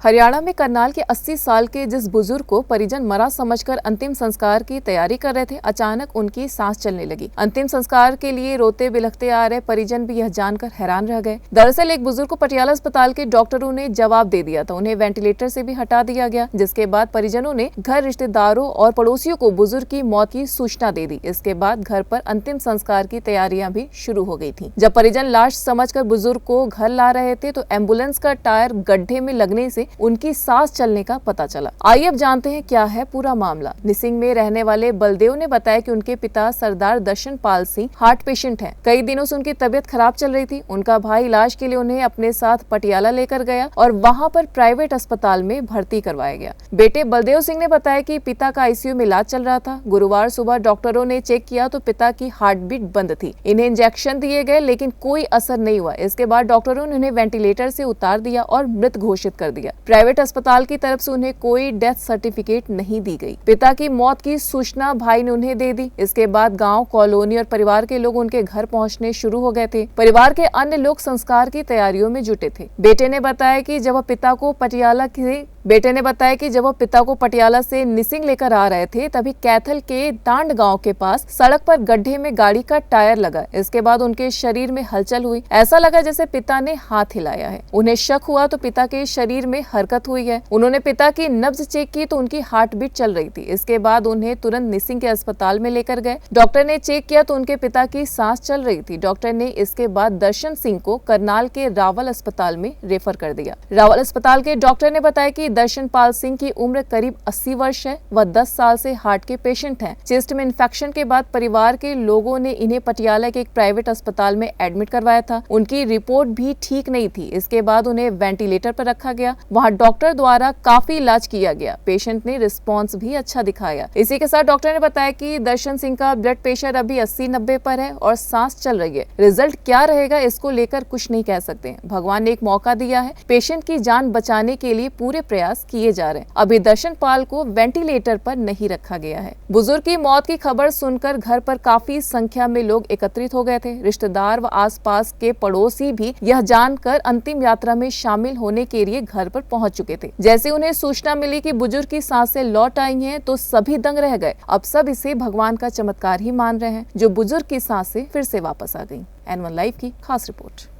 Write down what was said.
हरियाणा में करनाल के 80 साल के जिस बुजुर्ग को परिजन मरा समझकर अंतिम संस्कार की तैयारी कर रहे थे, अचानक उनकी सांस चलने लगी। अंतिम संस्कार के लिए रोते बिलखते आ रहे परिजन भी यह जानकर हैरान रह गए। दरअसल एक बुजुर्ग को पटियाला अस्पताल के डॉक्टरों ने जवाब दे दिया था। उन्हें वेंटिलेटर से भी हटा दिया गया, जिसके बाद परिजनों ने घर, रिश्तेदारों और पड़ोसियों को बुजुर्ग की मौत की सूचना दे दी। इसके बाद घर पर अंतिम संस्कार की तैयारियां भी शुरू हो गई थी। जब परिजन लाश समझकर बुजुर्ग को घर ला रहे थे तो एम्बुलेंस का टायर गड्ढे में लगने से उनकी सांस चलने का पता चला। आइए अब जानते हैं क्या है पूरा मामला। निसिंग में रहने वाले बलदेव ने बताया कि उनके पिता सरदार दर्शनपाल सिंह हार्ट पेशेंट हैं। कई दिनों से उनकी तबीयत खराब चल रही थी। उनका भाई इलाज के लिए उन्हें अपने साथ पटियाला लेकर गया और वहां पर प्राइवेट अस्पताल में भर्ती करवाया गया। बेटे बलदेव सिंह ने बताया कि पिता का आईसीयू में इलाज चल रहा था। गुरुवार सुबह डॉक्टरों ने चेक किया तो पिता की हार्ट बीट बंद थी। इन्हें इंजेक्शन दिए गए लेकिन कोई असर नहीं हुआ। इसके बाद डॉक्टरों ने उन्हें वेंटिलेटर से उतार दिया और मृत घोषित कर दिया। प्राइवेट अस्पताल की तरफ से उन्हें कोई डेथ सर्टिफिकेट नहीं दी गई। पिता की मौत की सूचना भाई ने उन्हें दे दी। इसके बाद गांव, कॉलोनी और परिवार के लोग उनके घर पहुंचने शुरू हो गए थे। परिवार के अन्य लोग संस्कार की तैयारियों में जुटे थे। बेटे ने बताया कि जब वह पिता को पटियाला से निसिंग लेकर आ रहे थे तभी कैथल के दांड गांव के पास सड़क पर गड्ढे में गाड़ी का टायर लगा। इसके बाद उनके शरीर में हलचल हुई। ऐसा लगा जैसे पिता ने हाथ हिलाया है। उन्हें शक हुआ तो पिता के शरीर में हरकत हुई है। उन्होंने पिता की नब्ज चेक की तो उनकी हार्ट बीट चल रही थी। इसके बाद उन्हें तुरंत निसिंग के अस्पताल में लेकर गए। डॉक्टर ने चेक किया तो उनके पिता की सांस चल रही थी। डॉक्टर ने इसके बाद दर्शन सिंह को करनाल के रावल अस्पताल में रेफर कर दिया। रावल अस्पताल के डॉक्टर ने बताया कि दर्शनपाल सिंह की उम्र करीब 80 वर्ष है। वह 10 साल से हार्ट के पेशेंट हैं। चेस्ट में इन्फेक्शन के बाद परिवार के लोगों ने इन्हें पटियाला के एक प्राइवेट अस्पताल में एडमिट करवाया था। उनकी रिपोर्ट भी ठीक नहीं थी। इसके बाद उन्हें वेंटिलेटर पर रखा गया। वहां डॉक्टर द्वारा काफी इलाज किया गया। पेशेंट ने रिस्पॉन्स भी अच्छा दिखाया। इसी के साथ डॉक्टर ने बताया कि दर्शन सिंह का ब्लड प्रेशर अभी 80-90 पर है और सांस चल रही है। रिजल्ट क्या रहेगा इसको लेकर कुछ नहीं कह सकते। भगवान ने एक मौका दिया है। पेशेंट की जान बचाने के लिए पूरे प्रयास किए जा रहे हैं। अभी दर्शनपाल को वेंटिलेटर पर नहीं रखा गया है। बुजुर्ग की मौत की खबर सुनकर घर पर काफी संख्या में लोग एकत्रित हो गए थे। रिश्तेदार व आसपास के पड़ोसी भी यह जानकर अंतिम यात्रा में शामिल होने के लिए घर पर पहुंच चुके थे। जैसे उन्हें सूचना मिली कि बुजुर्ग की सांसें लौट आई हैं तो सभी दंग रह गए। अब सब इसे भगवान का चमत्कार ही मान रहे हैं जो बुजुर्ग की सांसें फिर से वापस आ गईं। N1 लाइव की खास रिपोर्ट।